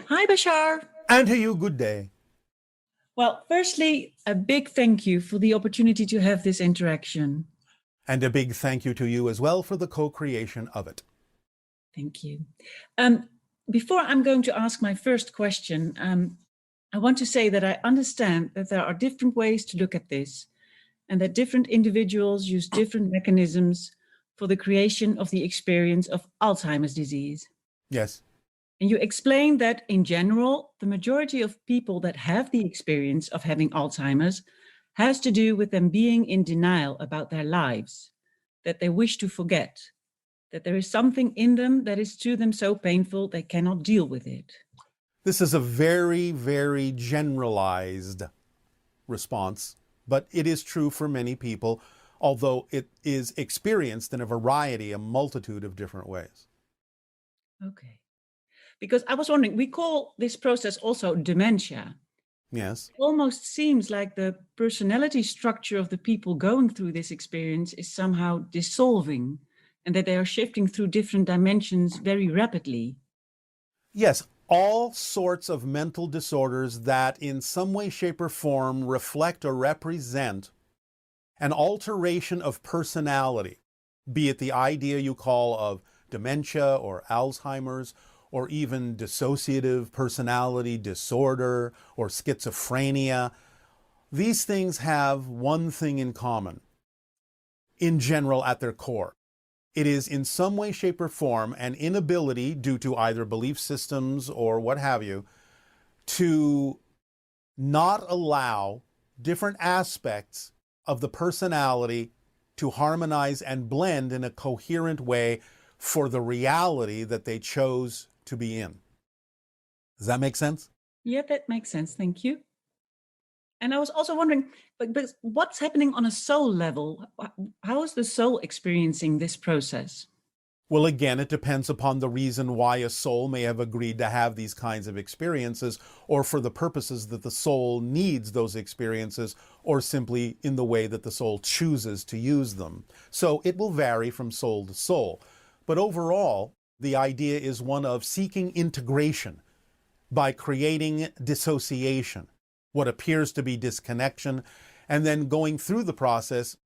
Hi, Bashar. And to you, good day. Well, firstly, a big thank you for the opportunity to have this interaction. And a big thank you to you as well for the co-creation of it. Thank you. Um, Before I'm going to ask my first question, I want to say that I understand that there are different ways to look at this, and that different individuals use different mechanisms for the creation of the experience of Alzheimer's disease. Yes. And you explained that in general, the majority of people that have the experience of having Alzheimer's has to do with them being in denial about their lives, that they wish to forget, that there is something in them that is to them so painful they cannot deal with it. This is a very, very generalized response, but it is true for many people, although it is experienced in a multitude of different ways. Okay. Because I was wondering, we call this process also dementia. Yes. It almost seems like the personality structure of the people going through this experience is somehow dissolving, and that they are shifting through different dimensions very rapidly. Yes, all sorts of mental disorders that in some way, shape, or form reflect or represent an alteration of personality, be it the idea you call of dementia or Alzheimer's, or even dissociative personality disorder or schizophrenia. These things have one thing in common, in general, at their core. It is in some way, shape, or form an inability, due to either belief systems or what have you, to not allow different aspects of the personality to harmonize and blend in a coherent way for the reality that they chose to be in. Does that make sense? Yeah, that makes sense. Thank you. And I was also wondering, but what's happening on a soul level? How is the soul experiencing this process? Well, again, it depends upon the reason why a soul may have agreed to have these kinds of experiences, or for the purposes that the soul needs those experiences, or simply in the way that the soul chooses to use them. So it will vary from soul to soul. But overall, the idea is one of seeking integration by creating dissociation, what appears to be disconnection, and then going through the process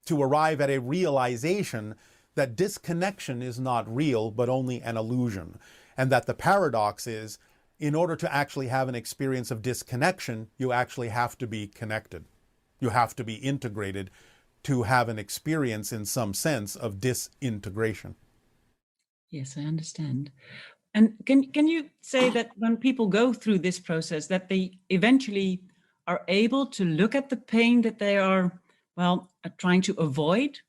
to arrive at a realization that disconnection is not real, but only an illusion. And that the paradox is, in order to actually have an experience of disconnection, you actually have to be connected. You have to be integrated to have an experience in some sense of disintegration. Yes, I understand. And can you say that when people go through this process, that they eventually are able to look at the pain that they are, well, trying to avoid?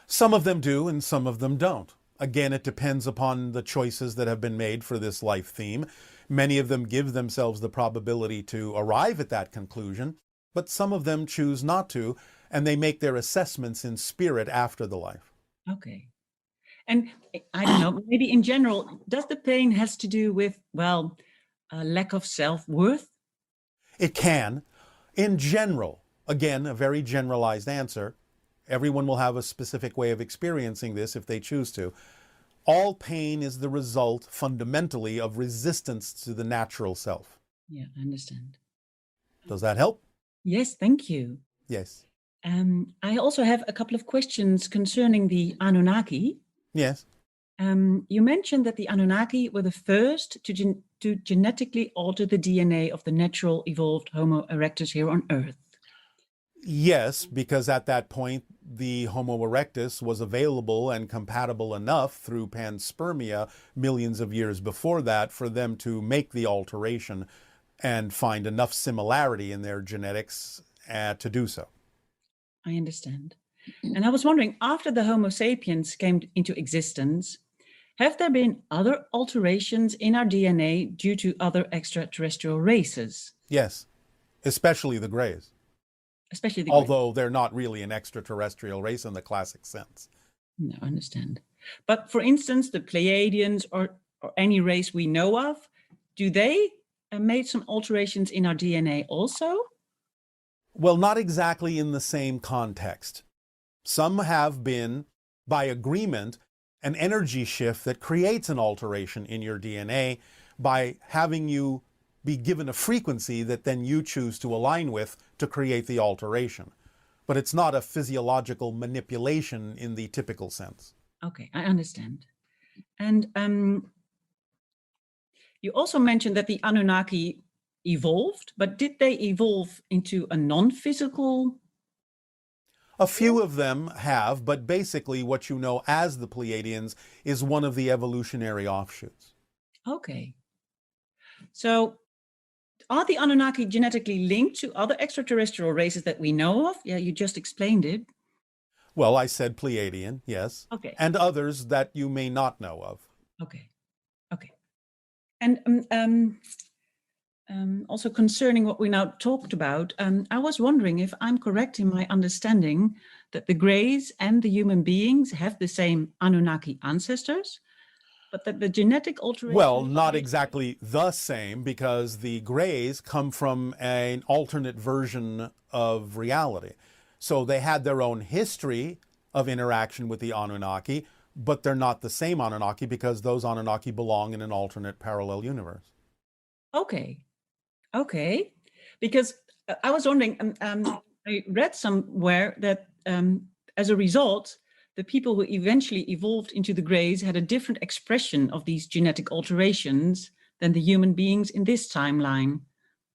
Some of them do and some of them don't. Again, it depends upon the choices that have been made for this life theme. Many of them give themselves the probability to arrive at that conclusion, but some of them choose not to, and they make their assessments in spirit after the life. Okay. And I don't know, maybe in general, does the pain has to do with, well, a lack of self-worth? It can. In general, again, a very generalized answer, everyone will have a specific way of experiencing this if they choose to. All pain is the result, fundamentally, of resistance to the natural self. Yeah, I understand. Does that help? Yes, thank you. Yes. I also have a couple of questions concerning the Anunnaki. Yes. You mentioned that the Anunnaki were the first to genetically alter the DNA of the natural evolved Homo erectus here on Earth. Yes, because at that point, the Homo erectus was available and compatible enough through panspermia millions of years before that for them to make the alteration and find enough similarity in their genetics to do so. I understand. And I was wondering, after the Homo sapiens came into existence, have there been other alterations in our DNA due to other extraterrestrial races, Yes, especially the Greys, especially the Great? although they're not really an extraterrestrial race in the classic sense. No, I understand. But for instance, the Pleiadians or any race we know of, do they made some alterations in our DNA also? Well, not exactly in the same context. Some have been, by agreement, an energy shift that creates an alteration in your DNA, by having you be given a frequency that then you choose to align with to create the alteration. But it's not a physiological manipulation in the typical sense. Okay, I understand. And you also mentioned that the Anunnaki evolved, but did they evolve into a non-physical? A few of them have, but basically what you know as the Pleiadians is one of the evolutionary offshoots. Okay. So are the Anunnaki genetically linked to other extraterrestrial races that we know of? Yeah, you just explained it. Well, I said Pleiadian, yes. Okay. And others that you may not know of. Okay. Okay. And also concerning what we now talked about, I was wondering if I'm correct in my understanding that the Greys and the human beings have the same Anunnaki ancestors, but that the genetic alteration... Well, not exactly the same, because the Greys come from an alternate version of reality. So they had their own history of interaction with the Anunnaki, but they're not the same Anunnaki because those Anunnaki belong in an alternate parallel universe. Okay. Okay. Because I was wondering, I read somewhere that as a result, the people who eventually evolved into the Greys had a different expression of these genetic alterations than the human beings in this timeline.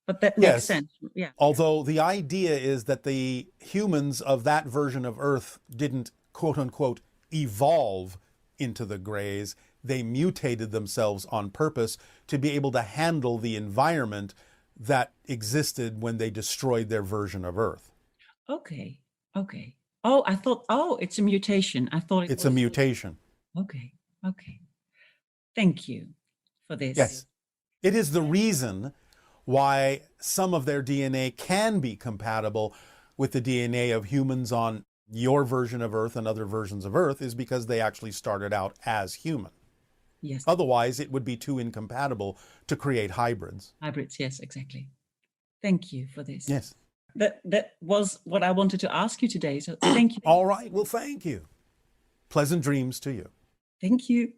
But that makes sense. Yeah. Although the idea is that the humans of that version of Earth didn't, quote unquote, evolve into the Greys. They mutated themselves on purpose to be able to handle the environment that existed when they destroyed their version of Earth. Okay. Okay. Oh, I thought, it's a mutation. I thought it's a mutation. Okay. Okay. Thank you for this. Yes. It is the reason why some of their DNA can be compatible with the DNA of humans on your version of Earth and other versions of Earth, is because they actually started out as human. Yes. Otherwise, it would be too incompatible to create hybrids. Hybrids, yes, exactly. Thank you for this. Yes. That was what I wanted to ask you today. So thank you. All right. Well, thank you. Pleasant dreams to you. Thank you.